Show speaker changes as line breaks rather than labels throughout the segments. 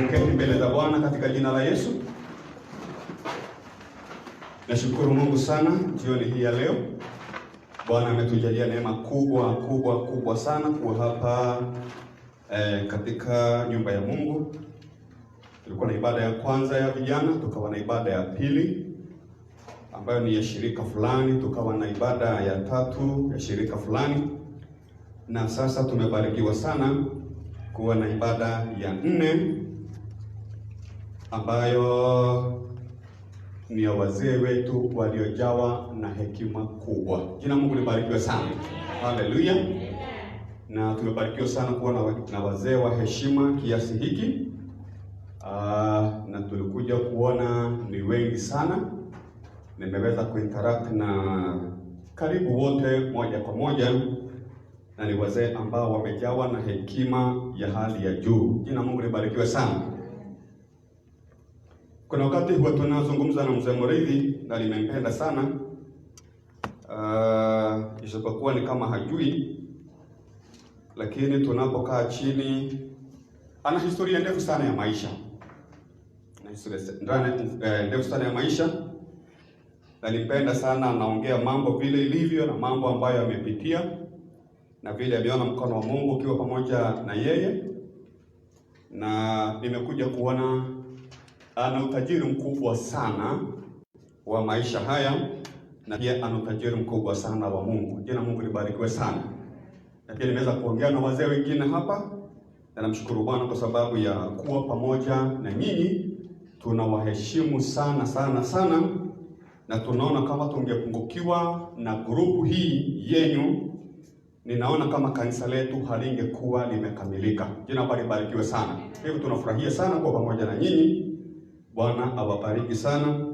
kuketi mbele za Bwana katika jina la Yesu. Nashukuru Mungu sana jioni hii ya leo. Bwana ametujalia neema kubwa sana kuwa hapa katika nyumba ya Mungu. Tulikuwa na ibada ya kwanza ya vijana, tukawa na ibada ya pili ambayo ni ya shirika fulani, tukawa na ibada ya tatu ya shirika fulani, na sasa tumebarikiwa sana kuwa na ibada ya 4 ambayo ni ya wazee wetu waliojawa na hekima kubwa. Jina Mungu libarikiwe sana. Haleluya. Na tumebarikiwa sana kuwa na wazee wa heshima kiasi hiki. Na tulikuja kuona ni wengi sana. Nimeweza kuinteract na karibu wote moja kwa moja, na ni wazee ambao wamejawa na hekima ya hali ya juu. Jina Mungu libarikiwe sana. Kuna wakati huwa tunazungumza na mzee Murithi na nimempenda sana. Isipokuwa ni kama hajui, lakini tunapokaa chini, ana historia ndefu sana ya maisha. Na historia ndefu sana ya maisha. Na nipenda sana, anaongea mambo vile ilivyo na mambo ambayo amepitia na vile ameona mkono wa Mungu ukiwa pamoja na yeye. Na nimekuja kuona ana utajiri mkubwa sana wa maisha haya, na pia ana utajiri mkubwa sana wa Mungu. Jina Mungu libarikiwe sana. Na pia nimeweza kuongea na wazee wengine hapa, na namshukuru Bwana kwa sababu ya kuwa pamoja na nyinyi. Tunawaheshimu sana, na tunaona kama tungepungukiwa na grupu hii yenu, ninaona kama kanisa letu halingekuwa limekamilika. Jina libarikiwe sana. Hivyo tunafurahia sana kwa pamoja na nyinyi. Bwana awabariki sana.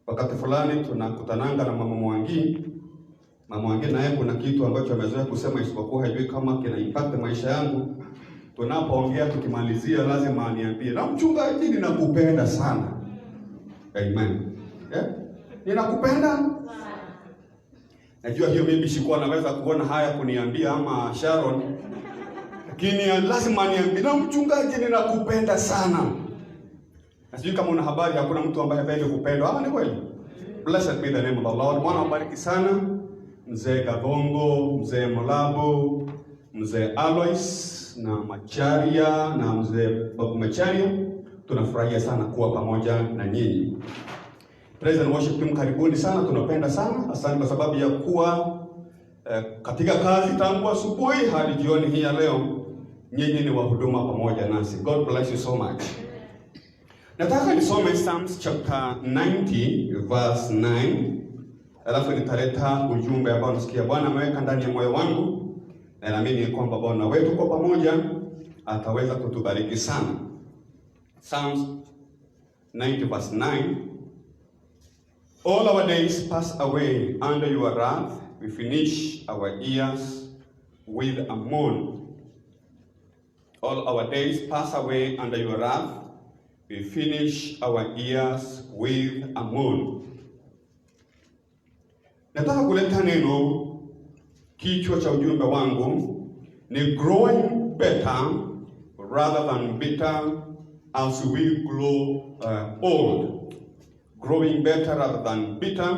Wakati fulani tunakutananga na Mama Mwangi. Mama Mwangi naye kuna kitu ambacho amezoea kusema, isipokuwa hajui kama kina impact maisha yangu. Tunapoongea tukimalizia lazima aniambie, "Na mchungaji, ninakupenda sana." Amen. Ninakupenda. Najua hiyo mimi sikuwa naweza kuona haya kuniambia ama Sharon, lakini lazima aniambie, "Na mchungaji, ninakupenda sana." Sijui kama una habari, hakuna mtu ambaye hapendi kupendwa. Ni kweli. Blessed be the name of the Lord. Bwana awabariki sana. Mzee Gabongo, Mzee Molabo, Mzee Alois na Macharia na Mzee Babu Macharia, tunafurahia sana kuwa pamoja na nyinyi. Praise and worship team, karibuni sana, tunapenda sana. Asante kwa sababu ya kuwa katika kazi tangu asubuhi hadi jioni hii ya leo. Nyinyi ni wahuduma pamoja nasi. God bless you so much. Nataka nisome Psalms chapter 90 verse 9. Alafu nitaleta ujumbe ambao nasikia Bwana ameweka ndani ya moyo wangu, na naamini kwamba Bwana wetu kwa pamoja ataweza kutubariki sana. Psalms 90 verse 9. All our days pass away under your wrath. We finish our years with a moan. All our days pass away under your wrath. We finish our years with a moan. Nataka kuleta neno, kichwa cha ujumbe wangu ni growing better rather than bitter as we grow old. Growing better rather than bitter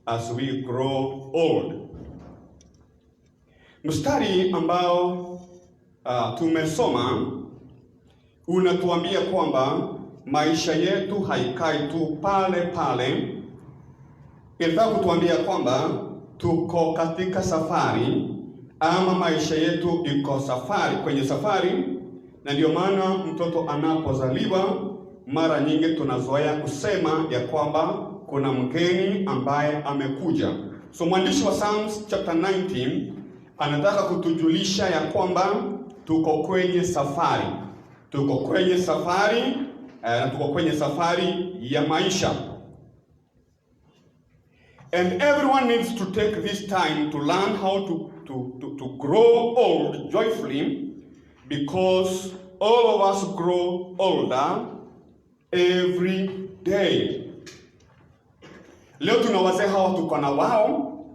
as we grow old. Mstari ambao tumesoma unatuambia kwamba maisha yetu haikai tu pale. Inataka kutuambia kwamba tuko katika safari, ama maisha yetu iko kwenye safari. Na ndio maana mtoto anapozaliwa mara nyingi tunazoea kusema ya kwamba kuna mgeni ambaye amekuja. So mwandishi wa Psalms chapter 19 anataka kutujulisha ya kwamba tuko kwenye safari. Tuko kwenye safari ya maisha. And everyone needs to take this time to learn how to grow old joyfully, because all of us grow older every day. Leo tuna wazee hawa tuko na wao,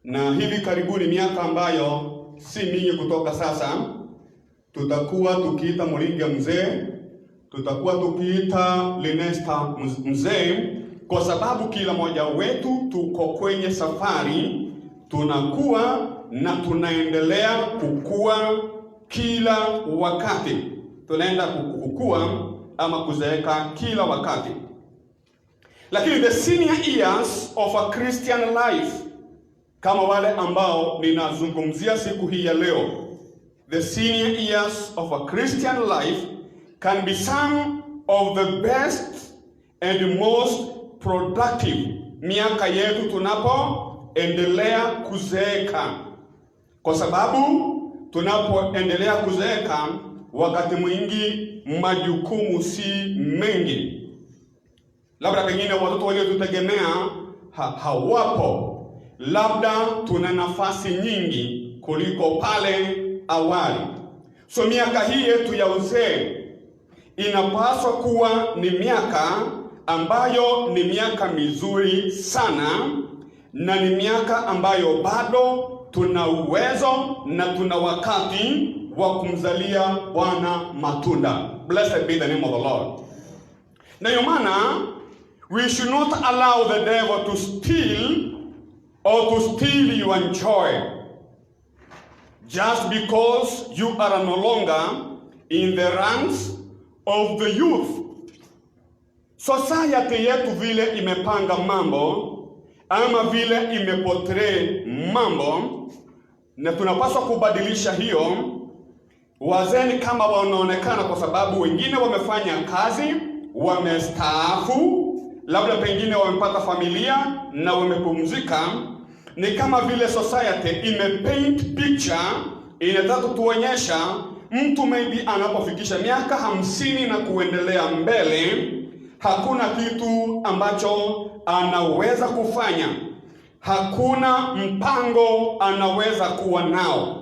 na hivi karibuni, miaka ambayo si mingi kutoka sasa, tutakuwa tukiita Muringa mzee tutakuwa tukiita Linesta mzee, kwa sababu kila mmoja wetu tuko kwenye safari, tunakuwa na tunaendelea kukua kila wakati. Tunaenda kukua ama kuzeeka kila wakati. Lakini the senior years of a Christian life, kama wale ambao ninazungumzia siku hii ya leo, the senior years of a Christian life can be some of the best and most productive miaka yetu tunapoendelea kuzeeka, kwa sababu tunapoendelea kuzeeka wakati mwingi majukumu si mengi. Labda pengine watoto waliotutegemea hawapo. Labda tuna nafasi nyingi kuliko pale awali. So miaka hii yetu ya uzee inapaswa kuwa ni miaka ambayo ni miaka mizuri sana, na ni miaka ambayo bado tuna uwezo na tuna wakati wa kumzalia Bwana matunda. Blessed be the name of the Lord. Na ndio maana we should not allow the devil to steal your joy just because you are no longer in the ranks of the youth. Society yetu vile imepanga mambo ama vile imeportray mambo, na tunapaswa kubadilisha hiyo. Wazee kama wanaonekana kwa sababu wengine wamefanya kazi, wamestaafu, labda pengine wamepata familia na wamepumzika. Ni kama vile society imepaint picture, inataka kutuonyesha mtu maybe anapofikisha miaka 50 na kuendelea mbele, hakuna kitu ambacho anaweza kufanya, hakuna mpango anaweza kuwa nao.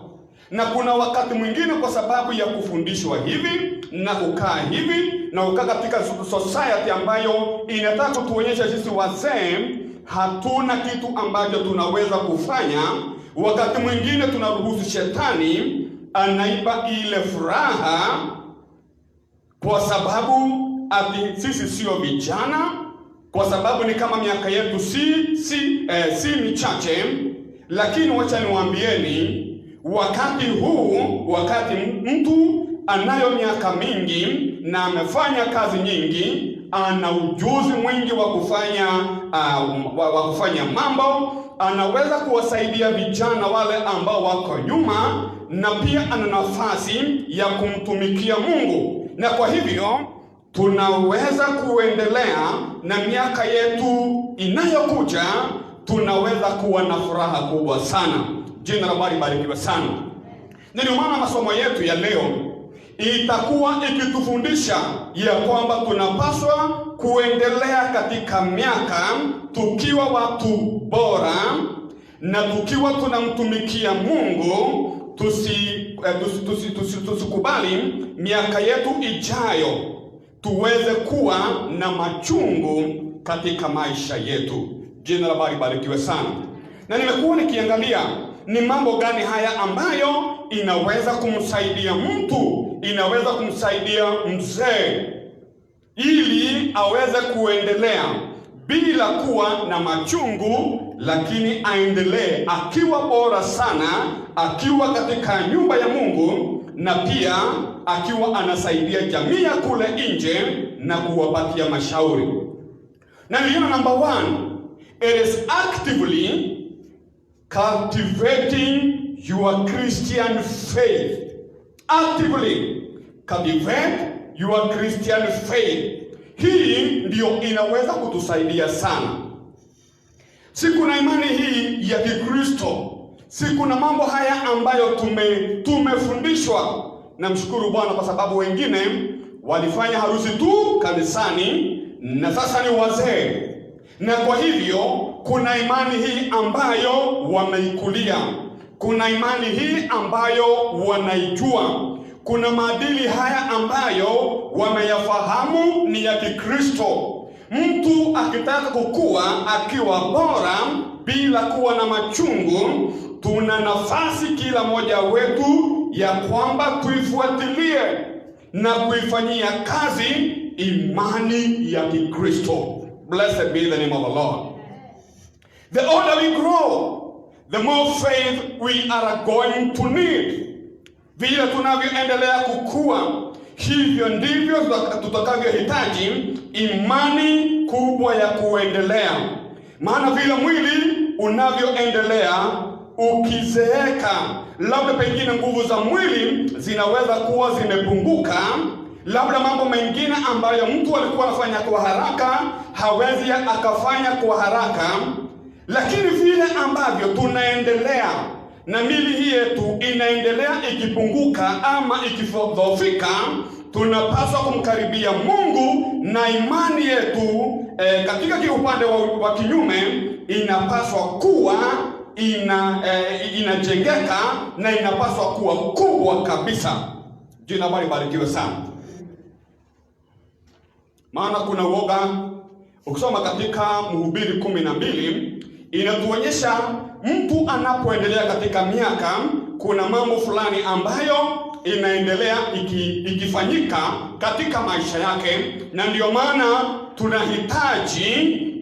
Na kuna wakati mwingine kwa sababu ya kufundishwa hivi na kukaa hivi na kukaa katika society ambayo inataka kutuonyesha sisi wazee hatuna kitu ambacho tunaweza kufanya, wakati mwingine tunaruhusu shetani anaiba ile furaha, kwa sababu ati sisi sio vijana, kwa sababu ni kama miaka yetu si michache. Lakini wacha niwaambieni, wakati huu, wakati mtu anayo miaka mingi na amefanya kazi nyingi, ana ujuzi mwingi wa kufanya mambo, anaweza kuwasaidia vijana wale ambao wako nyuma, na pia ana nafasi ya kumtumikia Mungu. Na kwa hivyo tunaweza kuendelea na miaka yetu inayokuja, tunaweza kuwa na furaha kubwa sana. Jina la Bwana libarikiwe sana. Ndio maana masomo yetu ya leo itakuwa ikitufundisha ya kwamba tunapaswa kuendelea katika miaka tukiwa watu bora na tukiwa tunamtumikia Mungu. Tusikubali miaka yetu ijayo tuweze kuwa na machungu katika maisha yetu. Jina la Bwana libarikiwe sana. Na nimekuwa nikiangalia ni mambo gani haya ambayo inaweza kumsaidia mtu, inaweza kumsaidia mzee ili aweze kuendelea bila kuwa na machungu, lakini aendelee akiwa bora sana, akiwa katika nyumba ya Mungu, na pia akiwa anasaidia jamii ya kule nje na kuwapatia mashauri. Na niliona number 1, it is actively cultivating your Christian faith. Actively cultivate your Christian faith. Hii ndio inaweza kutusaidia sana. Si kuna imani hii ya Kikristo, si kuna mambo haya ambayo tumefundishwa. Namshukuru Bwana kwa sababu wengine walifanya harusi tu kanisani na sasa ni wazee. Na kwa hivyo kuna imani hii ambayo wameikulia, kuna imani hii ambayo wanaijua, kuna maadili haya ambayo wameyafahamu ni ya Kikristo. Mtu akitaka kukua akiwa bora bila kuwa na machungu, tuna nafasi kila mmoja wetu ya kwamba tuifuatilie na kuifanyia kazi imani ya Kikristo. Blessed be the name of the Lord. The older we grow, the more faith we are going to need. Vile tunavyoendelea kukua, hivyo ndivyo tutakavyohitaji imani kubwa ya kuendelea. Maana vile mwili unavyoendelea ukizeeka, labda pengine nguvu za mwili zinaweza kuwa zimepunguka, labda mambo mengine ambayo mtu alikuwa anafanya kwa haraka hawezi akafanya kwa haraka. Lakini vile ambavyo tunaendelea na mili hii yetu inaendelea ikipunguka ama ikidhoofika, tunapaswa kumkaribia Mungu, na imani yetu katika upande wa kinyume inapaswa kuwa inajengeka na inapaswa kuwa kubwa kabisa. Jina bali barikiwe sana. Maana kuna uoga. Ukisoma katika Mhubiri 12 inatuonyesha mtu anapoendelea katika miaka, kuna mambo fulani ambayo inaendelea ikifanyika katika maisha yake, na ndio maana tunahitaji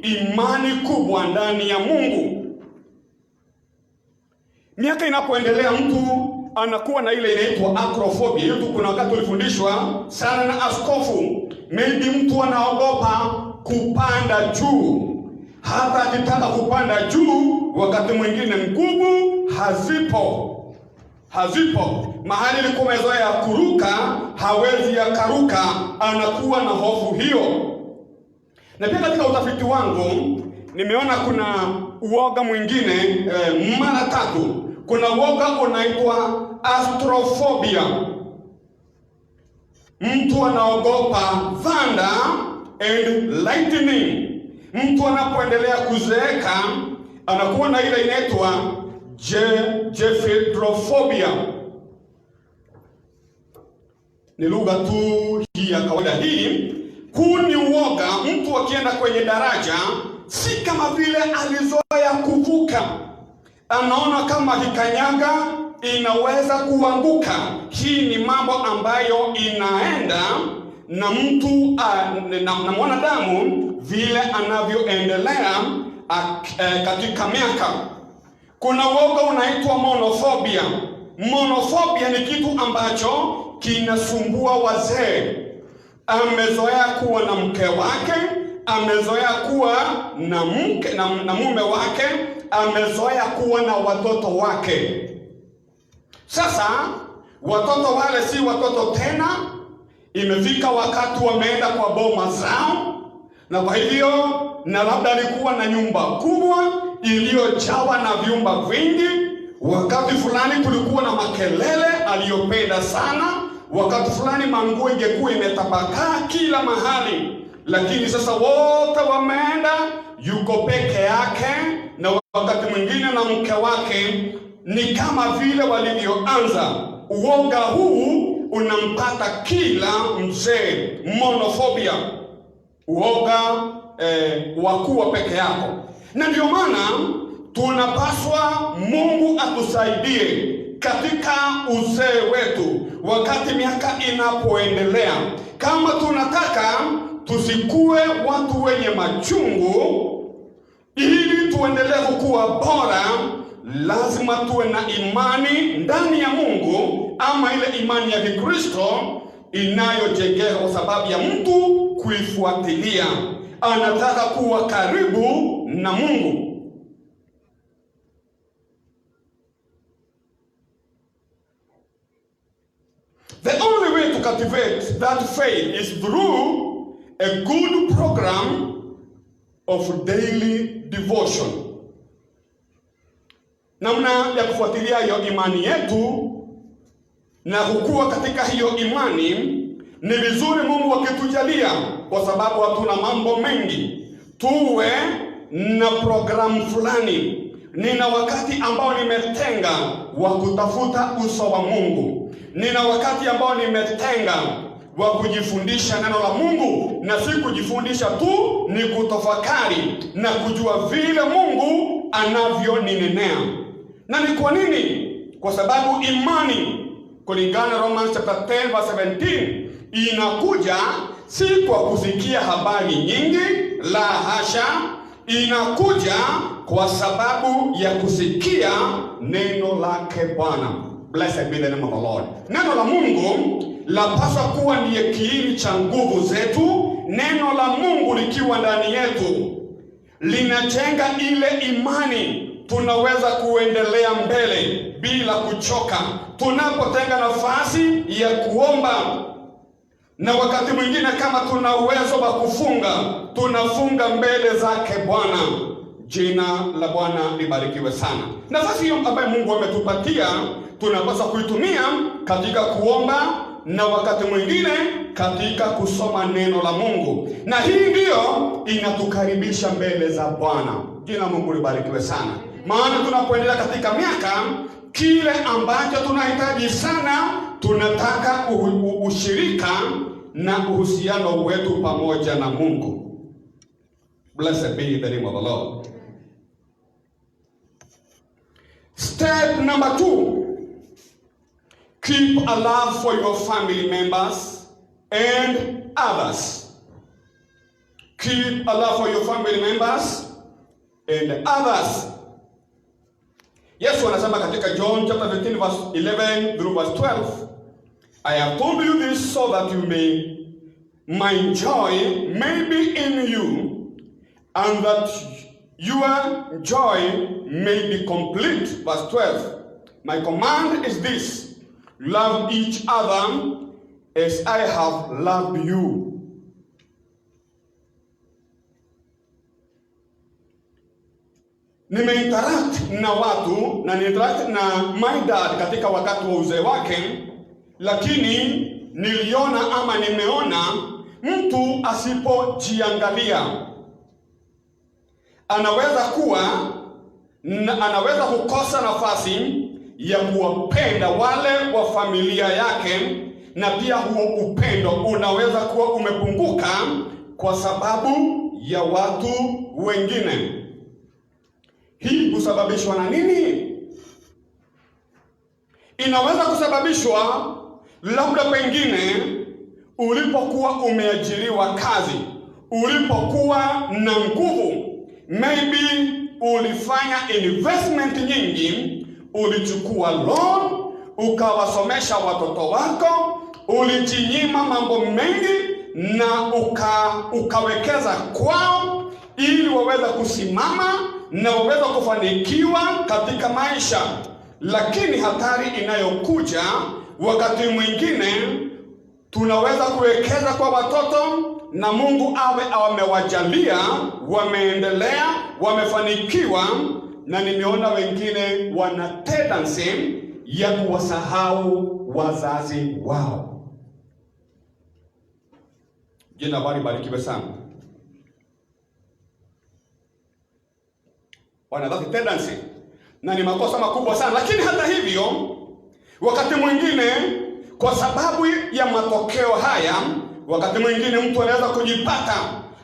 imani kubwa ndani ya Mungu. Miaka inapoendelea, mtu anakuwa na ile inaitwa acrophobia. Hiyo kuna wakati tulifundishwa sana na askofu. Maybe mtu anaogopa kupanda juu. Hata akitaka kupanda juu, wakati mwingine nguvu hazipo. Mahali alikuwa amezoea kuruka, hawezi akaruka, anakuwa na hofu hiyo. Na pia katika utafiti wangu nimeona kuna uoga mwingine mara tatu. Kuna uoga unaitwa astrophobia. Mtu anaogopa thunder and lightning. Mtu anapoendelea kuzeeka anakuwa na ile inaitwa jephidrophobia. Ni lugha tu hii ya kawaida hii. Huu ni uoga mtu akienda kwenye daraja, si kama vile alizoea kuvuka. Anaona kama hikanyaga inaweza kuanguka. Hii ni mambo ambayo inaenda na mtu na mwanadamu vile anavyoendelea katika miaka. Kuna uoga unaitwa monophobia. Monophobia ni kitu ambacho kinasumbua wazee. Amezoea kuwa na mke wake, amezoea kuwa na mume wake, amezoea kuwa na watoto wake. Sasa watoto wale si watoto tena, imefika wakati wameenda kwa boma zao, na kwa hivyo na labda alikuwa na nyumba kubwa iliyojawa na vyumba vingi. Wakati fulani kulikuwa na makelele aliyopenda sana, wakati fulani manguo ingekuwa imetapakaa kila mahali. Lakini sasa wote wameenda, yuko peke yake, na wakati mwingine na mke wake. Ni kama vile walivyoanza. Uoga huu unampata kila mzee, monophobia, uoga wa kuwa peke yako. Na ndio maana tunapaswa Mungu atusaidie katika uzee wetu, wakati miaka inapoendelea. Kama tunataka tusikue watu wenye machungu, ili tuendelee kukua bora, lazima tuwe na imani ndani ya Mungu, ama ile imani ya Kikristo inayojengeka kwa sababu ya mtu kuifuatilia. Anataka kuwa karibu na Mungu. The only way to cultivate that faith is through a good program of daily devotion. Namna ya kufuatilia hiyo imani yetu na kukua katika hiyo imani ni vizuri Mungu akitujalia, kwa sababu hatuna mambo mengi. Tuwe na programu fulani. Nina wakati ambao nimetenga wa kutafuta uso wa Mungu. Nina wakati ambao nimetenga wa kujifundisha neno la Mungu, na si kujifundisha tu, ni kutafakari na kujua vile Mungu anavyoninenea. Na ni kwa nini? Kwa sababu imani, kulingana na Romans chapter 10 verse 17, inakuja si kwa kusikia habari nyingi, la hasha, inakuja kwa sababu ya kusikia neno lake Bwana. Blessed be the name of the Lord. Neno la Mungu lapaswa kuwa ndiye kiini cha nguvu zetu. Neno la Mungu likiwa ndani yetu linajenga ile imani, tunaweza kuendelea mbele bila kuchoka. Tunapotenga nafasi ya kuomba, na wakati mwingine kama tuna uwezo wa kufunga, tunafunga mbele zake Bwana. Jina la Bwana libarikiwe sana. Nafasi hiyo ambayo Mungu ametupatia tunapaswa kuitumia katika kuomba, na wakati mwingine katika kusoma neno la Mungu, na hii ndiyo inatukaribisha mbele za Bwana. Jina la Mungu libarikiwe sana. Maana tunapoendelea katika miaka, kile ambacho tunahitaji sana, tunataka ushirika na uhusiano wetu pamoja na Mungu. Blessed be the name of the Lord. Step number 2. Keep a love for your family members and others. Keep a love for your family members and others. Yesu anasema katika John chapter 15 verse 11 through verse 12, I have told you this so that my joy may be in you, and that your joy may be complete. Verse 12, my command is this: love each other as I have loved you. Nimeinteract na watu na niinteract na my dad katika wakati wa uzee wake, lakini niliona ama nimeona mtu asipojiangalia anaweza kukosa nafasi ya kuwapenda wale wa familia yake, na pia huo upendo unaweza kuwa umepunguka kwa sababu ya watu wengine. Hii husababishwa na nini? Inaweza kusababishwa labda pengine ulipokuwa umeajiriwa kazi, ulipokuwa na nguvu, maybe ulifanya investment nyingi, ulichukua loan, ukawasomesha watoto wako, ulijinyima mambo mengi na ukawekeza kwao ili waweze kusimama na waweze kufanikiwa katika maisha. Lakini hatari inayokuja wakati mwingine, tunaweza kuwekeza kwa watoto na Mungu amewajalia, wameendelea, wamefanikiwa, na nimeona wengine wana tendency ya kuwasahau wazazi wao. Jina bali barikiwe sana. Wana that tendency, na ni makosa makubwa sana. Lakini hata hivyo, wakati mwingine kwa sababu ya matokeo haya, wakati mwingine mtu anaweza kujipata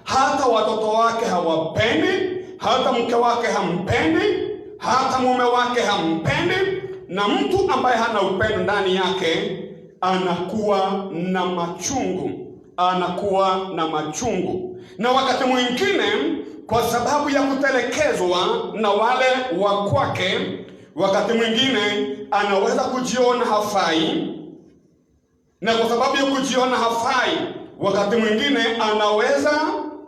hata watoto wake hawapendi, hata mke wake hampendi, hata mume wake hampendi, na mtu ambaye hana upendo ndani yake anakuwa na machungu. Na wakati mwingine kwa sababu ya kutelekezwa na wale wa kwake, wakati mwingine anaweza kujiona hafai, na kwa sababu ya kujiona hafai, wakati mwingine anaweza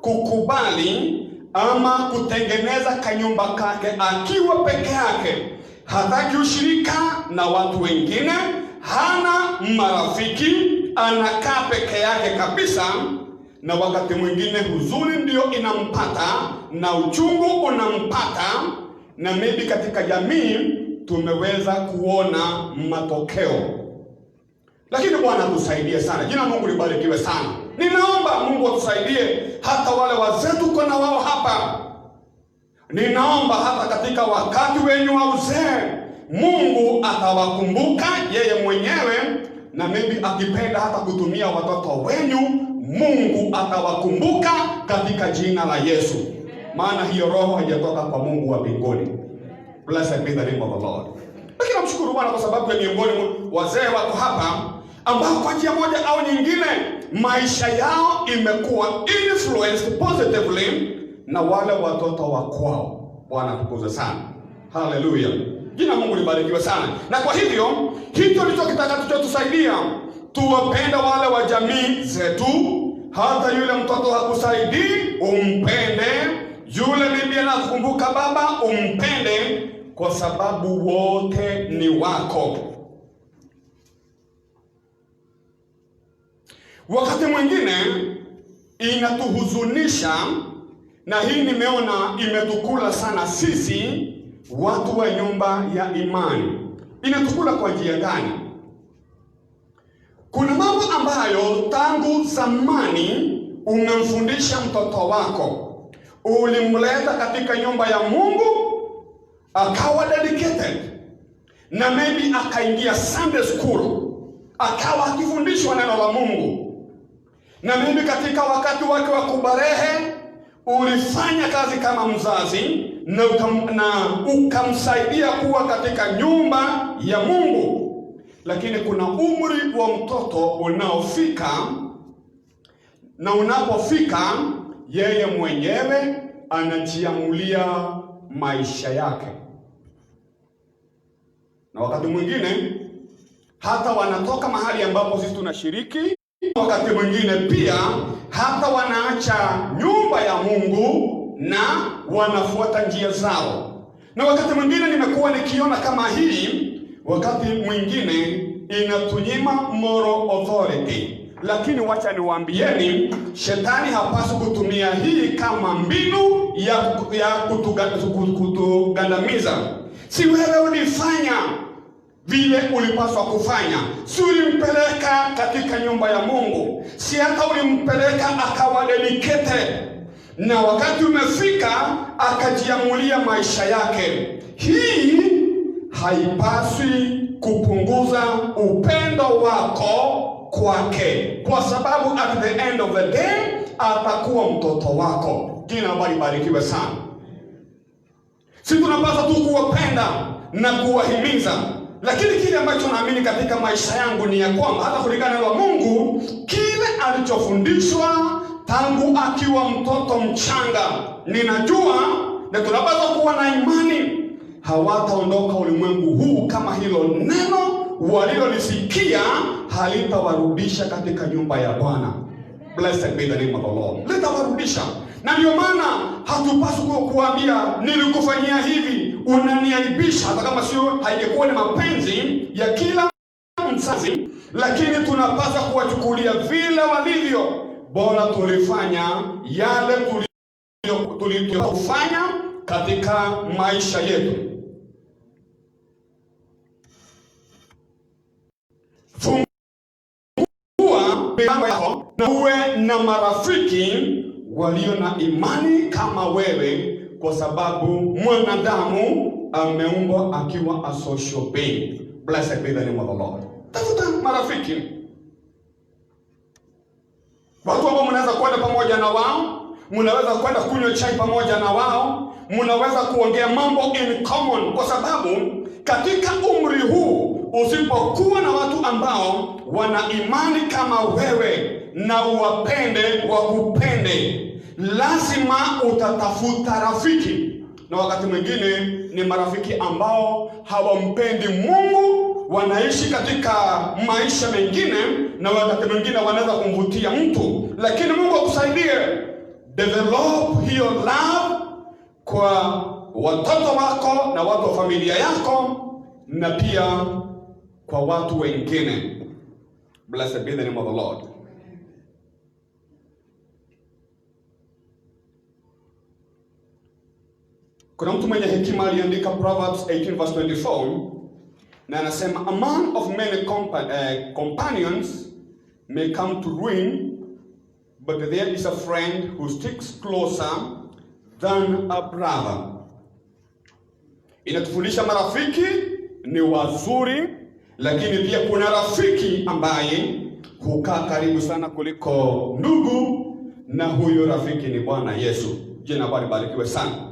kukubali ama kutengeneza kanyumba kake akiwa peke yake. Hataki ushirika na watu wengine, hana marafiki, anakaa peke yake kabisa. Na wakati mwingine huzuni ndio inampata na uchungu unampata, na maybe katika jamii tumeweza kuona matokeo. Lakini Bwana tusaidie sana. Jina Mungu libarikiwe sana. Ninaomba Mungu atusaidie, hata wale wazee tuko na wao hapa. Ninaomba hata katika wakati wenyu wa uzee, Mungu atawakumbuka yeye mwenyewe, na maybe akipenda hata kutumia watoto wenyu, Mungu atawakumbuka katika jina la Yesu. Maana hiyo roho haijatoka kwa Mungu wa mbinguni. Blessed be the name of the Lord. Lakini namshukuru Bwana kwa sababu ya miongoni wazee wako hapa ambao kwa njia moja au nyingine maisha yao imekuwa influenced positively na wale watoto wa kwao. Bwana atukuzwe sana. Haleluya. Jina Mungu libarikiwe sana. Na kwa hivyo hicho ndicho kitakachotusaidia tuwapende wale wa jamii zetu. Hata yule mtoto hakusaidii, umpende. Yule bibi anakukumbuka baba, umpende, kwa sababu wote ni wako. Wakati mwingine inatuhuzunisha, na hii nimeona imetukula sana sisi watu wa nyumba ya imani. Inatukula kwa njia gani? Kuna mambo ambayo tangu zamani umemfundisha mtoto wako. Ulimleta katika nyumba ya Mungu, akawa dedicated, na maybe akaingia Sunday school, akawa akifundishwa neno la Mungu, na maybe katika wakati wake wa kubarehe ulifanya kazi kama mzazi na ukamsaidia kuwa katika nyumba ya Mungu. Lakini kuna umri wa mtoto unaofika, na unapofika yeye mwenyewe anajiamulia maisha yake, na wakati mwingine hata wanatoka mahali ambapo sisi tunashiriki. Wakati mwingine pia hata wanaacha nyumba ya Mungu na wanafuata njia zao. Na wakati mwingine nimekuwa nikiona kama hii, wakati mwingine inatunyima moral authority. Lakini wacha niwaambieni, shetani hapaswi kutumia hii kama mbinu ya kutugandamiza. Si wewe ulifanya vile ulipaswa kufanya, si ulimpeleka katika nyumba ya Mungu, si hata ulimpeleka akawa dedicated, na wakati umefika akajiamulia maisha yake. Hii haipaswi kupunguza upendo wako kwake, kwa sababu at the end of the day atakuwa mtoto wako. Jina barikiwe sana. Si tunapaswa tu kuwapenda na kuwahimiza, lakini kile ambacho naamini katika maisha yangu ni ya kwamba hata kulingana na Mungu, kile alichofundishwa tangu akiwa mtoto mchanga, ninajua na tunapaswa kuwa na imani hawataondoka ulimwengu huu kama hilo neno walilolisikia halitawarudisha katika nyumba ya Bwana. Blessed be the name of the Lord. Litawarudisha. Na ndio maana hatupaswi kuambia nilikufanyia hivi, unaniaibisha, hata kama sio haingekuwa ni mapenzi ya kila mzazi, lakini tunapaswa kuwachukulia vile walivyo. Bora tulifanya yale tuliyofanya katika maisha yetu. Fungua milango yako na uwe na marafiki walio na imani kama wewe, kwa sababu mwanadamu ameumbwa akiwa a social being. Blessed be the name of the Lord. Tafuta marafiki, watu ambao mnaweza kwenda pamoja na wao, mnaweza kwenda kunywa chai pamoja na wao, mnaweza kuongea mambo in common, kwa sababu katika umri huu usipokuwa na watu ambao wana imani kama wewe na uwapende wakupende, lazima utatafuta rafiki. Na wakati mwingine ni marafiki ambao hawampendi Mungu, wanaishi katika maisha mengine, na wakati mwingine wanaweza kumvutia mtu. Lakini Mungu akusaidie develop hiyo love kwa watoto wako na watu wa familia yako, na pia kwa watu wengine. Blessed be the name of the Lord. Kuna mtu mwenye hekima aliandika Proverbs 18 verse 24, na anasema, a man of many companions may come to ruin, but there is a friend who sticks closer than a brother. Inatufundisha marafiki ni wazuri, lakini pia kuna rafiki ambaye hukaa karibu sana kuliko ndugu, na huyo rafiki ni Bwana Yesu. Jina lake libarikiwe sana.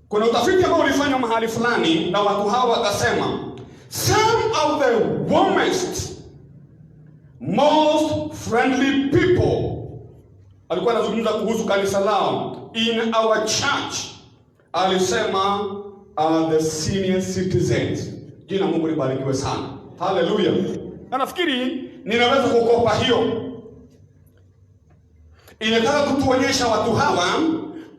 Kuna utafiti ambao ulifanywa mahali fulani na watu hawa wakasema, some of the warmest, most friendly people, alikuwa anazungumza kuhusu kanisa lao, in our church, alisema are the senior citizens. Jina Mungu libarikiwe sana. Hallelujah. Na nafikiri ninaweza kukopa hiyo. Inataka kutuonyesha watu hawa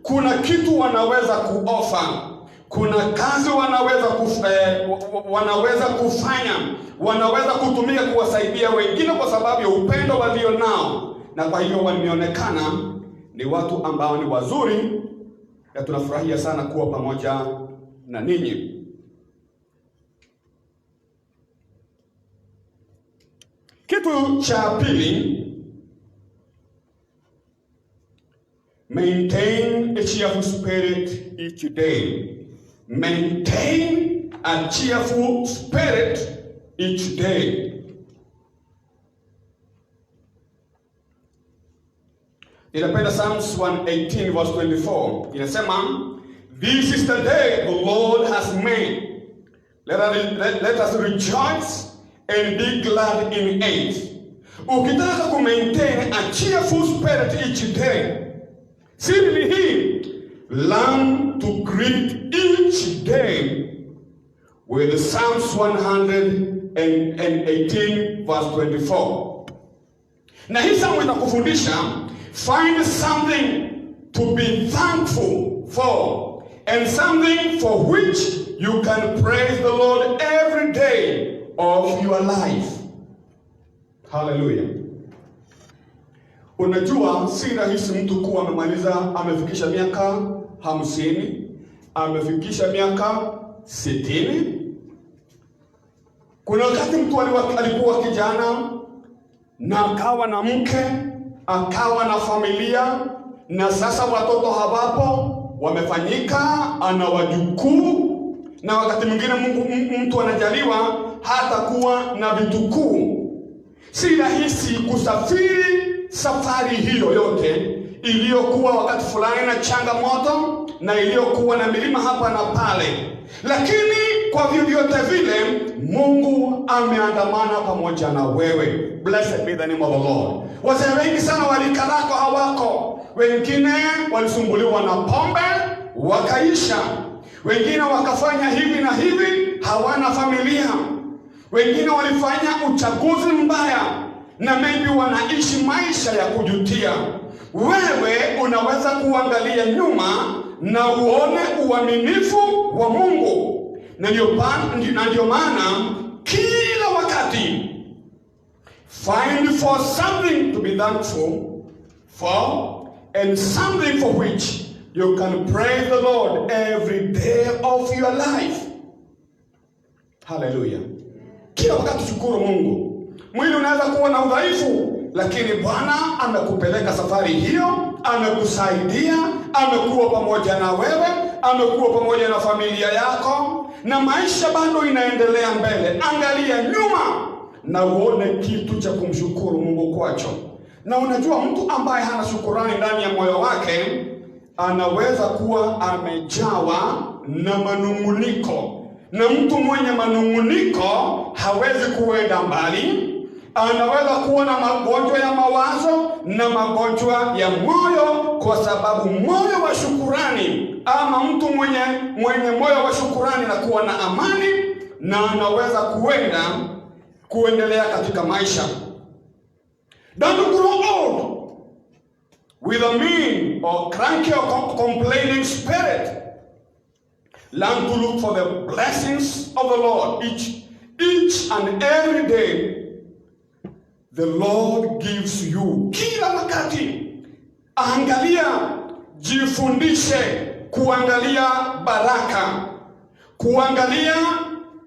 kuna kitu wanaweza kuofa, kuna kazi wanaweza kufanya, wanaweza kutumia kuwasaidia wengine kwa sababu ya upendo walio nao, na kwa hiyo wameonekana ni watu ambao ni wazuri, na tunafurahia sana kuwa pamoja na ninyi. Kitu cha pili, maintain a cheerful spirit each day. Maintain a cheerful spirit each day. Inapenda Psalms 118 verse 24. Inasema, this is the day the Lord has made. Let us rejoice and be glad in it. Ukitaka ku maintain a cheerful spirit each day, simply hii, learn to greet each day with Psalms 118 verse 24. Na hii Psalm inakufundisha, find something to be thankful for and something for which you can praise the Lord every day of your life. Hallelujah. Unajua si rahisi mtu kuwa amefikisha miaka 50, amefikisha miaka 60. Kuna wakati mtu alikuwa kijana na akawa na mke, akawa na familia, na sasa watoto hawapo, wamefanyika, ana wajukuu, na wakati mwingine mtu anajaliwa hata kuwa na vitukuu. Si rahisi kusafiri safari hiyo yote iliyokuwa wakati fulani na changamoto na iliyokuwa na milima hapa na pale, lakini kwa vyovyote vile Mungu ameandamana pamoja na wewe. Blessed be the name of the Lord. Wazee wengi sana walikalako hawako, wengine walisumbuliwa na pombe wakaisha, wengine wakafanya hivi na hivi, hawana familia, wengine walifanya uchaguzi mbaya na maybe wanaishi maisha ya kujutia. Wewe unaweza kuangalia nyuma na uone uaminifu wa Mungu. Na ndio maana kila wakati find for something to be thankful for and something for which you can praise the Lord every day of your life. Hallelujah. Kila wakati shukuru Mungu. Mwili unaweza kuwa na udhaifu, lakini Bwana amekupeleka safari hiyo, amekusaidia, amekuwa pamoja na wewe, amekuwa pamoja na familia yako, na maisha bado inaendelea mbele. Angalia nyuma na uone kitu cha kumshukuru Mungu kwacho. Na unajua mtu ambaye hana shukurani ndani ya moyo wake anaweza kuwa amejawa na manunguniko. Na mtu mwenye manunguniko hawezi kuenda mbali. Anaweza kuwa na magonjwa ya mawazo na magonjwa ya moyo, kwa sababu moyo wa shukurani, ama mtu mwenye moyo wa shukurani na kuwa na amani, na anaweza kuendelea katika maisha. Don't grow old with a mean or cranky or complaining spirit. Learn to look for the blessings of the Lord each and every day. The Lord gives you. Kila wakati angalia, jifundishe kuangalia baraka, kuangalia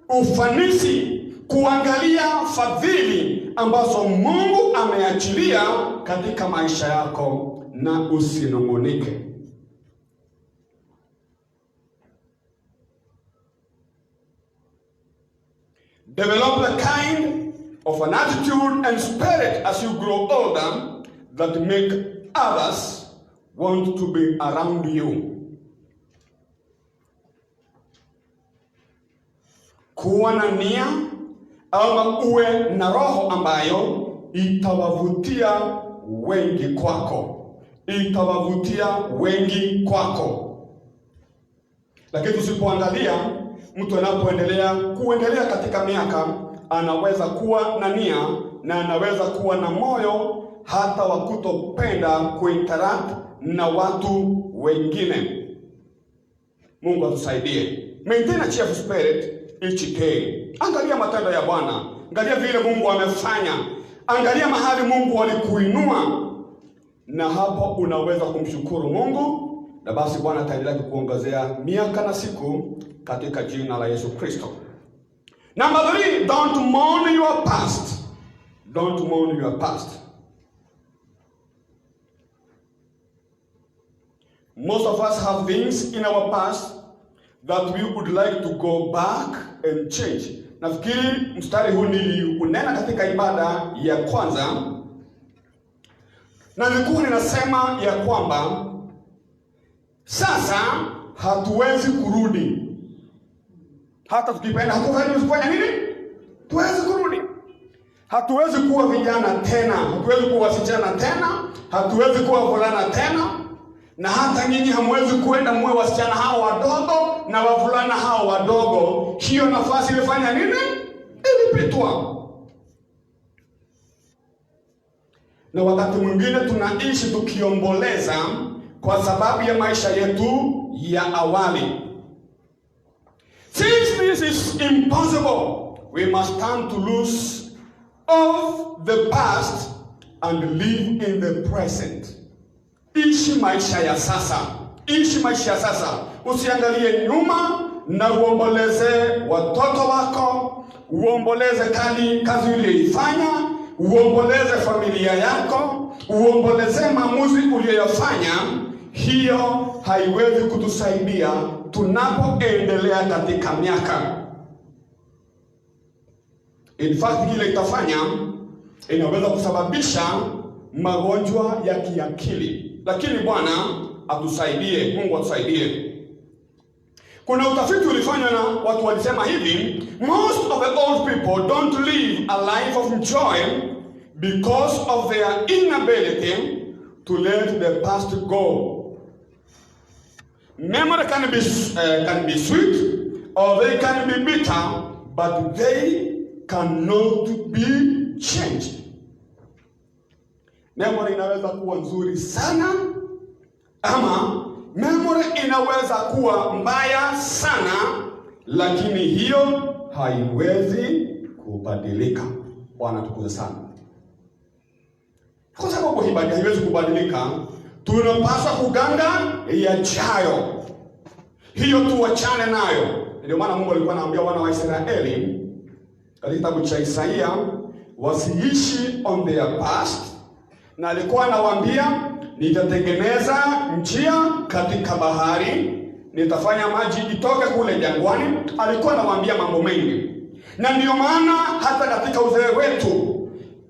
ufanisi, kuangalia fadhili ambazo Mungu ameachilia katika maisha yako, na usinungunike. Develop the kind of an attitude and spirit as you grow older that make others want to be around you. kuwa na nia ama uwe na roho ambayo itawavutia wengi kwako. Itawavutia wengi kwako. Lakini tusipoangalia, mtu kuendelea katika miaka, anaweza kuwa na nia na anaweza kuwa na moyo hata wa kutopenda kuinteract na watu wengine. Mungu atusaidie. Maintain a cheerful spirit each day. Angalia matendo ya Bwana. Angalia vile Mungu amefanya. Angalia mahali Mungu alikuinua. Na hapo unaweza kumshukuru Mungu. Na basi Bwana ataendelea kukuongezea miaka na siku katika jina la Yesu Kristo. Number 3, don't mourn your past. Don't mourn your past. Most of us have things in our past that we would like to go back and change. Nafikiri mstari huu niliunena katika ibada ya kwanza. Na nilikuwa ninasema ya kwamba sasa hatuwezi kurudi. Hata tukipenda hatuwezi kufanya nini? Tuwezi kurudi. Hatuwezi kuwa vijana tena, hatuwezi kuwa wasichana tena, hatuwezi kuwa wavulana tena. Na hata nyinyi hamwezi kuenda mwe wasichana hao wadogo na wavulana hao wadogo. Hiyo nafasi ilifanya nini? Ilipitwa. Na wakati mwingine tunaishi tukiomboleza kwa sababu ya maisha yetu ya awali. Since this is impossible, we must stand to lose of the past and live in the present. Ishi maisha ya sasa. Ishi maisha ya sasa. Usiangalie nyuma na uomboleze watoto wako, uomboleze kazi uliyoifanya, uomboleze familia yako, uomboleze maamuzi uliyoyafanya. Hiyo haiwezi kutusaidia tunapoendelea katika miaka. In fact, ile itafanya inaweza kusababisha magonjwa ya kiakili. Lakini Bwana atusaidie, Mungu atusaidie. Kuna utafiti ulifanywa na watu walisema hivi, most of the old people don't live a life of joy because of their inability to let the past go. Memory can be sweet or they can be bitter, but they cannot be changed. Memory inaweza kuwa nzuri sana ama memory inaweza kuwa mbaya sana, lakini hiyo haiwezi kubadilika. Bwana tukuze sana. Kwa sababu hii haiwezi kubadilika, tunapaswa kuganga yajayo. Hiyo tuachane nayo. Ndio maana Mungu alikuwa anaambia wana wa Israeli katika kitabu cha Isaia wasiishi on their past. Na alikuwa anawaambia nitatengeneza njia katika bahari, nitafanya maji itoke kule jangwani. Alikuwa anawaambia mambo mengi. Na ndio maana hata katika uzee wetu,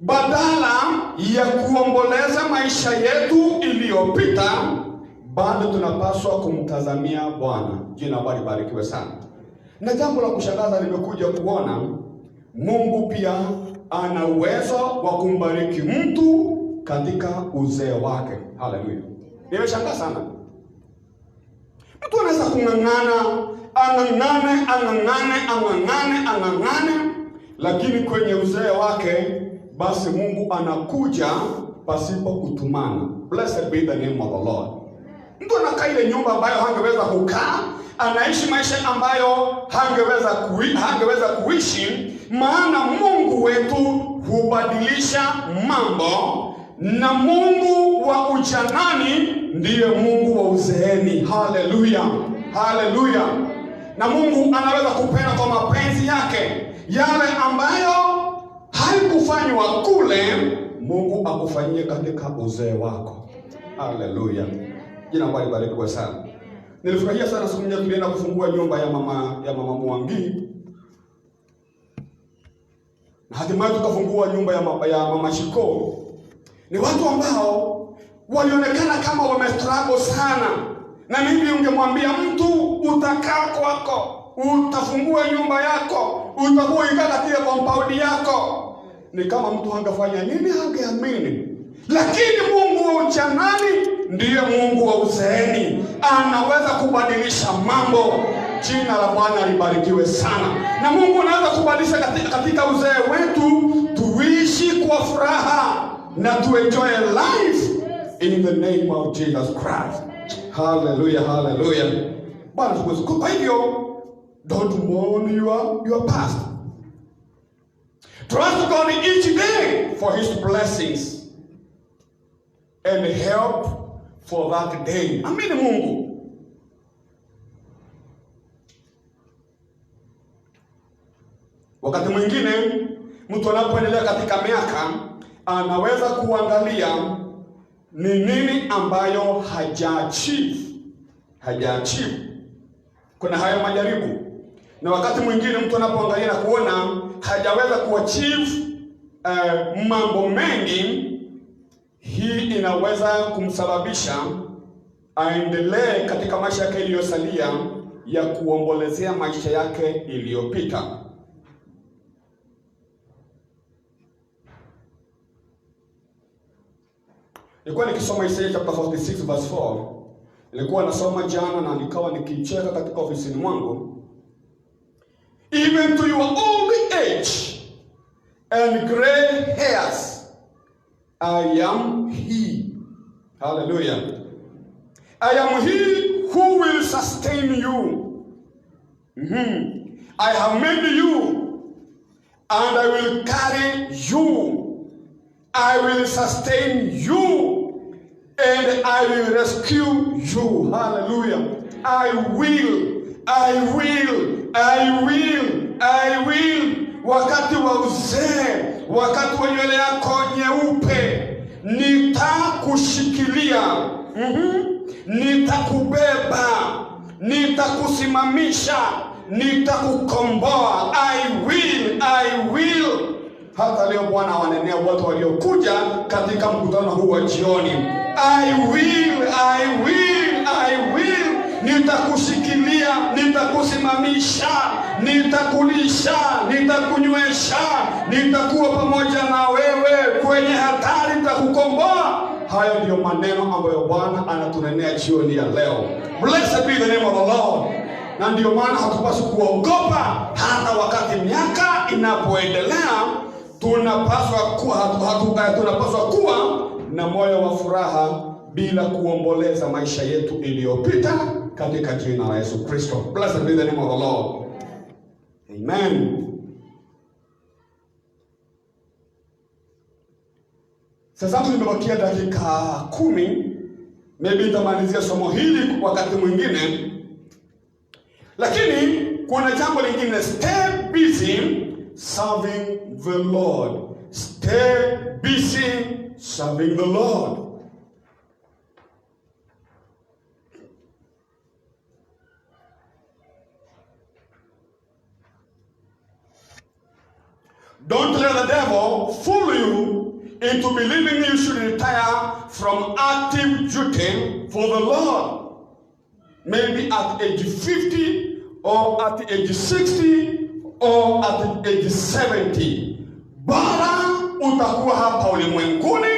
badala ya kuomboleza maisha yetu iliyopita, bado tunapaswa kumtazamia Bwana. Jina Bwana libarikiwe sana. Na jambo la kushangaza nimekuja kuona, Mungu pia ana uwezo wa kumbariki mtu katika uzee wake. Haleluya. Nimeshangaa sana. Mtu anaweza kung'ang'ana, ang'ang'ane, lakini kwenye uzee wake basi Mungu anakuja pasipo kutumana. Blessed be the name of the Lord. Mtu anakaa ile nyumba ambayo hangeweza kukaa, anaishi maisha ambayo hangeweza kuishi, maana Mungu wetu hubadilisha mambo. Na Mungu wa ujanani ndiye Mungu wa uzeeni. Haleluya. Haleluya. Na Mungu anaweza kupenda kwa mapenzi yake yale ambayo haikufanywa kule, Mungu akufanyie katika uzee wako. Haleluya. Jina Bwana libarikiwe sana. Nilifurahia sana siku moja tulienda kufungua nyumba ya mama Mwangi. Na hatimaye tukafungua nyumba ya mama Shiko. Ni watu ambao walionekana kama wamestruggle sana. Na mimi ungemwambia mtu utakaa kwako, utafungua nyumba yako, utakuwa ikaa katika compound yako. Ni kama mtu angefanya nini, angeamini. Lakini Mungu wa ujanani ndiye Mungu wa uzeeni, anaweza kubadilisha mambo. Jina la Bwana libarikiwe sana. Na Mungu anaweza kubadilisha katika uzee wetu, tuishi kwa furaha na to enjoy life in the name of Jesus Christ. Hallelujah, hallelujah. Bwana tukufu. Kwa hivyo, don't mourn your past. Trust God each day for His blessings and help for that day. Amini Mungu. Wakati mwingine mtu anapoendelea katika miaka anaweza kuangalia ni nini ambayo hajaachieve. Kuna hayo majaribu. Na wakati mwingine mtu anapoangalia na kuona hajaweza kuachieve mambo mengi, hii inaweza kumsababisha aendelee katika maisha yake iliyosalia ya kuombolezea maisha yake iliyopita. Nilikuwa nikisoma Isaiah chapter 46 verse 4. Nilikuwa nasoma jana na nikawa nikicheka katika ofisini mwangu. Even to your old age and gray hairs, I am He. Hallelujah. I am He who will sustain you. I have made you, and I will carry you. I will sustain you, and I will rescue you. Hallelujah. I will. Wakati wa uzee, wakati wa nywele yako nyeupe, nitakushikilia. Nitakubeba, nitakusimamisha, nitakukomboa. I will. Hata leo Bwana wanenea watu waliokuja katika mkutano huu wa jioni. I will. Nitakushikilia, nitakusimamisha, nitakulisha, nitakunywesha, nitakuwa pamoja na wewe kwenye hatari, nitakukomboa. Hayo ndiyo maneno ambayo Bwana anatunenea jioni ya leo. Blessed be the name of the Lord. Na ndiyo maana hatupaswi kuogopa hata wakati miaka inapoendelea. Tunapaswa kuwa na moyo wa furaha bila kuomboleza maisha yetu iliyopita katika jina la Yesu Kristo. Blessed be the name of the Lord. Amen. Sasa tumebakia dakika 10. Maybe nitamalizia somo hili wakati mwingine. Lakini kuna jambo lingine, stay busy serving the Lord. Stay busy serving the Lord. Don't let the devil fool you into believing you should retire from active duty for the Lord. Maybe at age 50 or at age 60 or at age 70. Bora utakuwa hapa ulimwenguni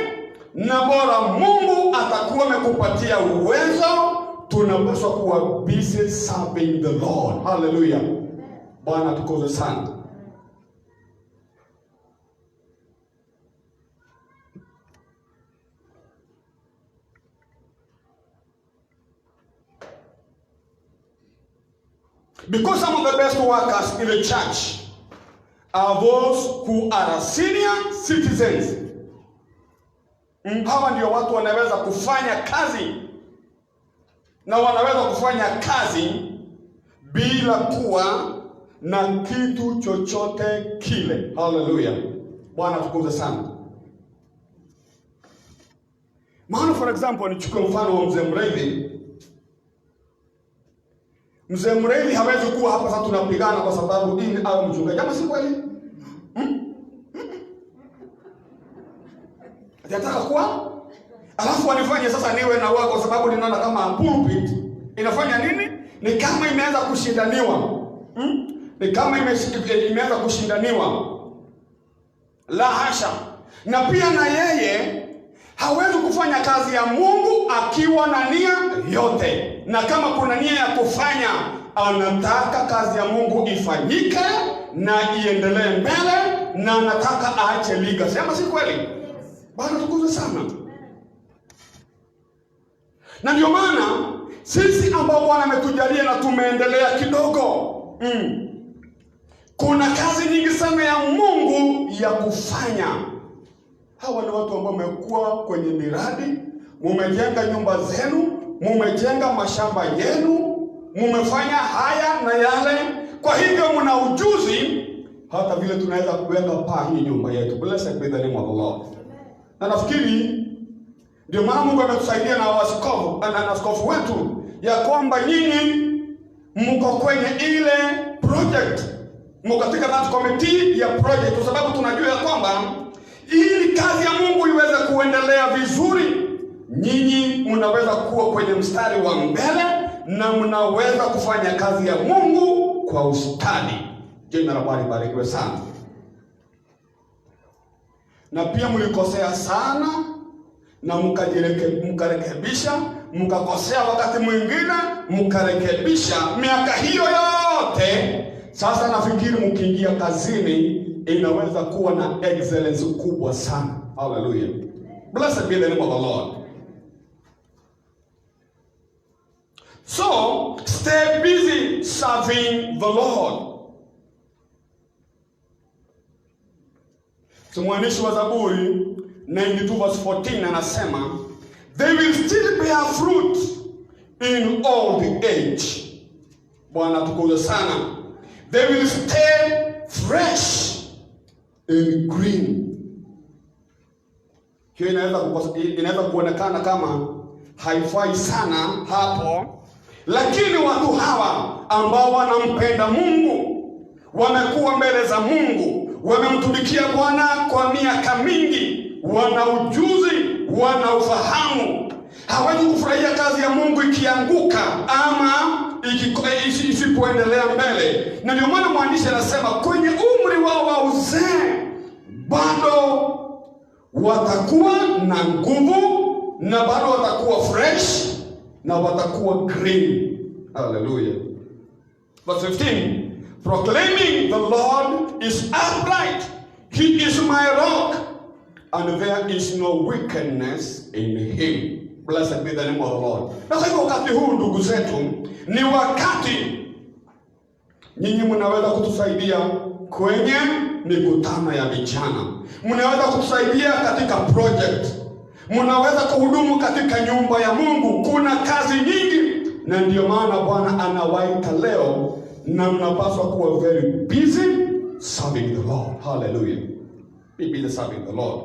na bora Mungu atakuwa amekupatia uwezo. Tunapaswa kuwa busy serving the Lord. Hallelujah. Bwana tukuze sana. Because some of the best workers in the church are those who are senior citizens. Hawa ndio watu wanaweza kufanya kazi na wanaweza kufanya kazi bila kuwa na kitu chochote kile. Hallelujah. Bwana tukuze sana. Maana for example nichukue mfano wa mzee Mreithi. Mzee Mreithi hawezi kuwa hapa sasa tunapigana kwa sababu dini au mchungaji. Kama si kweli? Nataka kuwa alafu wanifanye sasa niwe na wao kwa sababu ninaona kama pulpit inafanya nini? Ni kama imeanza kushindaniwa. Ni kama imeanza kushindaniwa. La hasha. Na pia na yeye hawezi kufanya kazi ya Mungu akiwa na nia yote. Na kama kuna nia ya kufanya, anataka kazi ya Mungu ifanyike na iendelee mbele, na anataka aache liga. Sema si kweli? Bwana tukuze sana. Na ndio maana sisi ambao Bwana ametujalia na tumeendelea kidogo, kuna kazi nyingi sana ya Mungu ya kufanya. Hawa ni watu ambao wamekuwa kwenye miradi, mumejenga nyumba zenu, mumejenga mashamba yenu, mumefanya haya na yale. Kwa hivyo mna ujuzi hata vile tunaweza kuweka paa hii nyumba yetu. Blessed be the name of the Lord. Na nafikiri ndio maana Mungu ametusaidia na askofu wetu ya kwamba nyinyi mko kwenye ile project, mko katika that committee ya project, kwa sababu tunajua ya kwamba ili kazi ya Mungu iweze kuendelea vizuri, nyinyi mnaweza kuwa kwenye mstari wa mbele na mnaweza kufanya kazi ya Mungu kwa ustadi. Jina la Bwana libarikiwe sana. Na pia mlikosea sana na mkarekebisha, mkakosea wakati mwingine mkarekebisha. Miaka hiyo yote sasa nafikiri mkiingia kazini inaweza kuwa na excellence kubwa sana. Hallelujah. Blessed be the name of the Lord. So, stay busy serving the Lord. So, mwandishi wa Zaburi 92 verse 14 anasema, they will still bear fruit in old age. Bwana tukuze sana. They will stay fresh and green. Hiyo inaweza kuonekana kama haifai sana hapo, lakini watu hawa ambao wanampenda Mungu, wamekuwa mbele za Mungu, wamemtumikia Bwana kwa miaka mingi, wana ujuzi, wana ufahamu, hawezi kufurahia kazi ya Mungu ikianguka ama isipoendelea mbele. Na ndio maana mwandishi anasema kwenye umri wao wa uzee bado watakuwa na nguvu, na bado watakuwa fresh, na watakuwa green. Hallelujah. Verse 15, proclaiming the Lord is upright, he is my rock, and there is no wickedness in him. Blessed be the name of the Lord. Na kwa hivyo wakati huu ndugu zetu, ni wakati nyinyi mnaweza kutusaidia kwenye mikutano ya vijana, mnaweza kutusaidia katika project, mnaweza kuhudumu katika nyumba ya Mungu. Kuna kazi nyingi, na ndio maana Bwana anawaita leo, na mnapaswa kuwa very busy serving the Lord. Hallelujah. Be busy serving the Lord.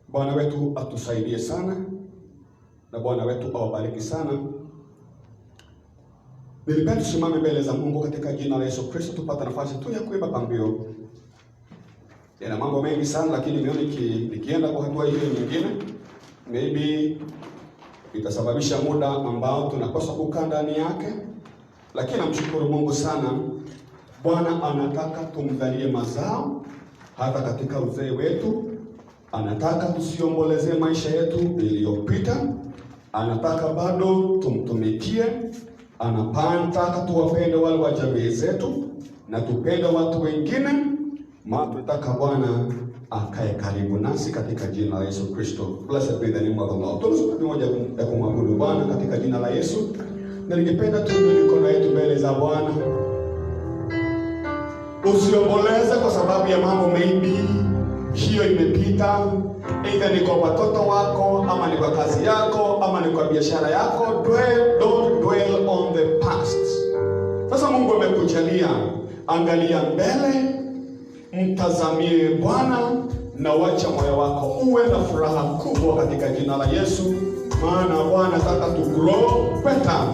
Bwana wetu atusaidie sana, na Bwana wetu awabariki sana. Nilipenda tusimame mbele za Mungu katika jina la Yesu Kristo, tupata nafasi tu ya kuimba pambio. Yana mambo mengi sana, lakini nimeona nikienda kwa hatua hiyo nyingine maybe itasababisha muda ambao tunapaswa kukaa ndani yake. Lakini namshukuru Mungu sana. Bwana anataka tumdhalie mazao hata katika uzee wetu. Anataka tusiomboleze maisha yetu iliyopita. Anataka bado tumtumikie. Anataka tuwapende wale wa jamii zetu na tupende watu wengine. Maana tunataka Bwana akae karibu nasi katika jina la Yesu Kristo. Blessed be the name of the Lord. Tunasoma pamoja ya kumwabudu Bwana katika jina la Yesu. Na ningependa tuinue mikono yetu mbele za Bwana. Usiomboleze kwa sababu ya mambo maybe hiyo imepita, either ni kwa watoto wako, ama ni kwa kazi yako, ama ni kwa biashara yako. Don't dwell on the past. Sasa Mungu amekujalia, angalia mbele, mtazamie Bwana, na wacha moyo wako uwe na furaha kubwa katika jina la Yesu. Maana Bwana anataka tu grow better,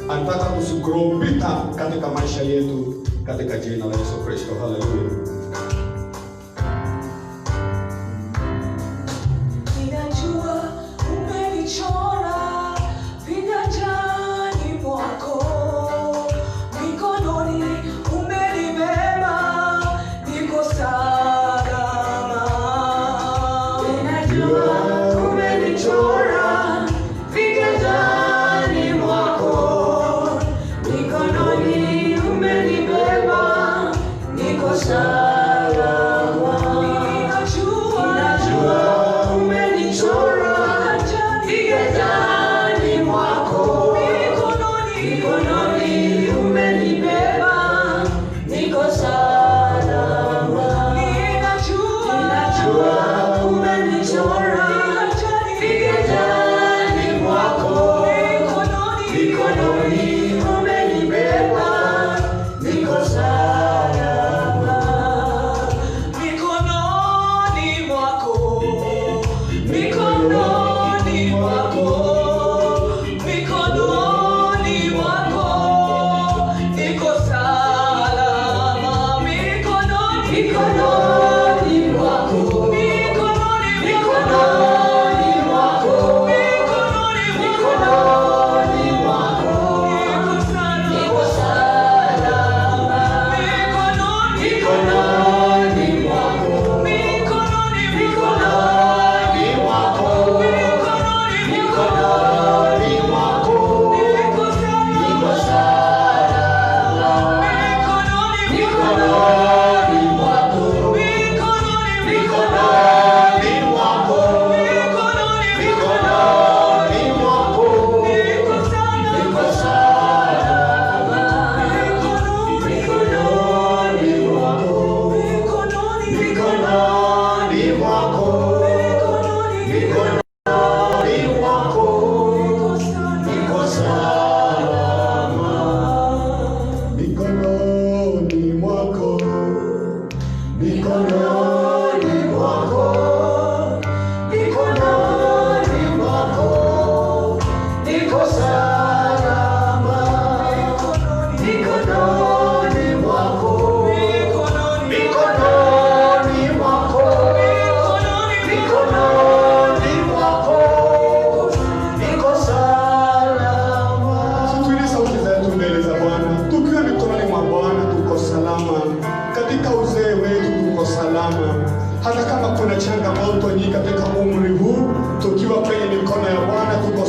anataka tu grow better katika maisha yetu katika jina la Yesu Kristo. Hallelujah.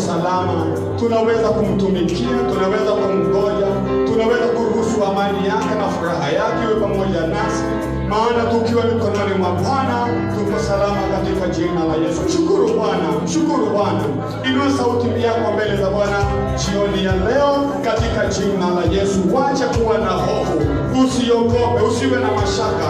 salama, tunaweza kumtumikia, tunaweza kumngoja, tunaweza kuruhusu amani yake na furaha yake iwe pamoja nasi, maana tukiwa mikononi mwa Bwana tuko salama katika jina la Yesu. Mshukuru Bwana, mshukuru Bwana. Inua sauti yako mbele za Bwana jioni ya leo katika jina la Yesu. Wacha kuwa na hofu, usiogope, usiwe na mashaka,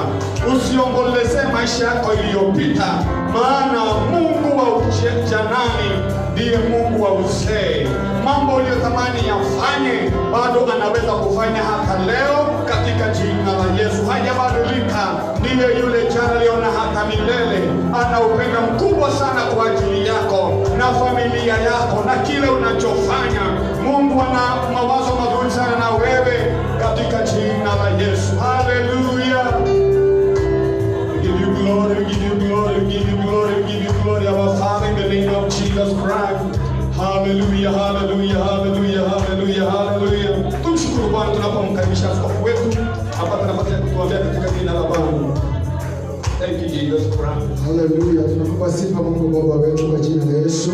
usiomboleze maisha yako iliyopita, maana Mungu wa ujanani ndiye Mungu wa uzee. Mambo uliyotamani yafanye bado anaweza kufanya hata leo katika jina la Yesu. Hajabadilika, ndiye yule jana, leo na hata milele. Ana upendo mkubwa sana kwa ajili yako na familia yako na kile unachofanya. Mungu ana mawazo mazuri sana na wewe katika jina la Yesu. Hallelujah. We give you glory, we give you glory, we give you glory, we give you glory, our Father, in the name of Jesus Christ. Hallelujah, hallelujah, hallelujah, hallelujah, hallelujah. Tumshukuru Bwana tunapomkaribisha askofu wetu apate nafasi ya kutuambia katika jina la Bwana. Thank you Jesus Christ.
Hallelujah. Tunakupa sifa Mungu Baba wetu kwa jina la Yesu.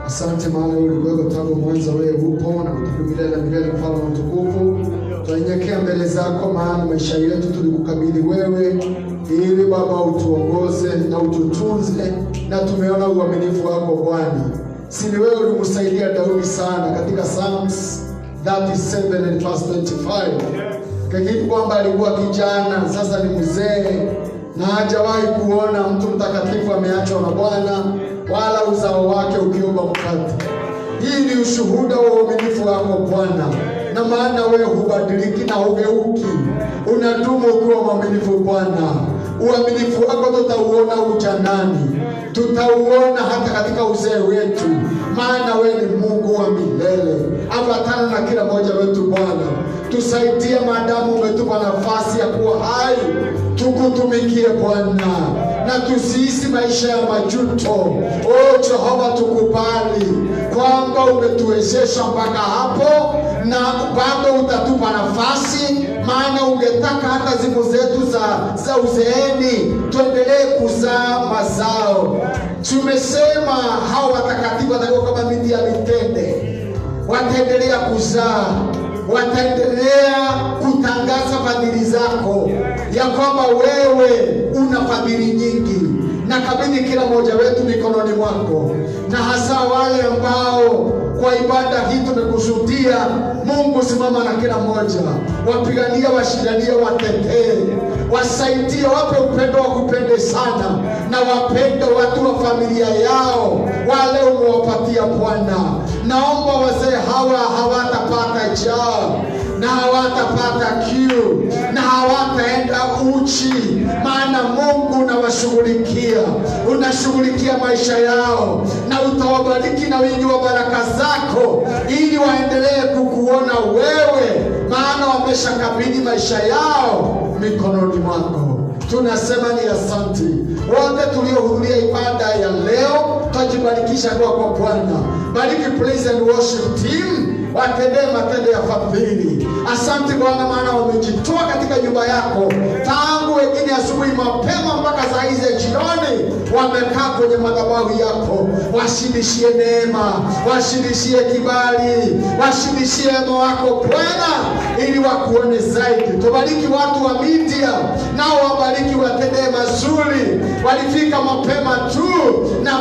Asante maana wewe ulikuwa tangu mwanzo, wewe upo na utudumilia na milele, mfalme wa utukufu. Tunyenyekea mbele zako, maana maisha yetu tulikukabidhi wewe, ili Baba utuongoze na ututunze, na tumeona uaminifu wako Bwana. Si wewe ulimsaidia Daudi sana katika Psalms 37 and verse 25. Kakini kwamba alikuwa kijana, sasa ni mzee, na hajawahi kuona mtu mtakatifu ameachwa na Bwana, wala uzao wake ukiomba mkate. Hii ni ushuhuda wa uaminifu wako Bwana, na maana wewe hubadiliki na hugeuki, unadumu ukiwa mwaminifu Bwana. Uaminifu wako tutauona ujanani, tutauona hata katika uzee wetu, maana wewe ni Mungu wa milele. Ambatana na kila mmoja wetu Bwana, tusaidie maadamu umetupa nafasi ya kuwa hai, tukutumikie Bwana, na tusihisi maisha ya majuto. O Jehova, tukubali kwamba umetuwezesha mpaka hapo, na bado utatupa nafasi, maana ungetaka hata siku zetu za uzeeni tuendelee kuzaa mazao. Tumesema hao watakatifu watakuwa kama miti ya mitende, wataendelea kuzaa, wataendelea kutangaza fadhili zako, ya kwamba wewe una fadhili nyingi. Na kabidhi kila mmoja wetu mikononi mwako, na hasa wale ambao kwa ibada hii tumekusudia. Mungu, simama na kila mmoja, wapigania, washindania, watetee, wasaidie, wape upendo wa kupende sana, na wapende watu wa familia yao wale umewapatia Bwana. Naomba wazee hawa hawatapata njaa, na hawatapata kiu, na hawataenda uchi, maana Mungu unawashughulikia, unashughulikia maisha yao, na utawabariki na wingi wa baraka zako, ili waendelee kukuona wewe, maana wameshakabidhi maisha yao mikononi mwako. Tunasema ni asanti. Wote tuliohudhuria ibada ya leo, tujibarikisha kwa Bwana. Bariki praise and worship team, watendee matendo ya fadhili. Asante Bwana, maana wamejitoa katika nyumba yako tangu wengine asubuhi mapema mpaka saa hizi jioni, wamekaa kwenye madhabahu yako. Washindishie neema, washindishie kibali, washindishie moyo wako Bwana, ili wakuone zaidi. Tubariki watu wa media, nao wabariki, watendee mazuri. Walifika mapema tu na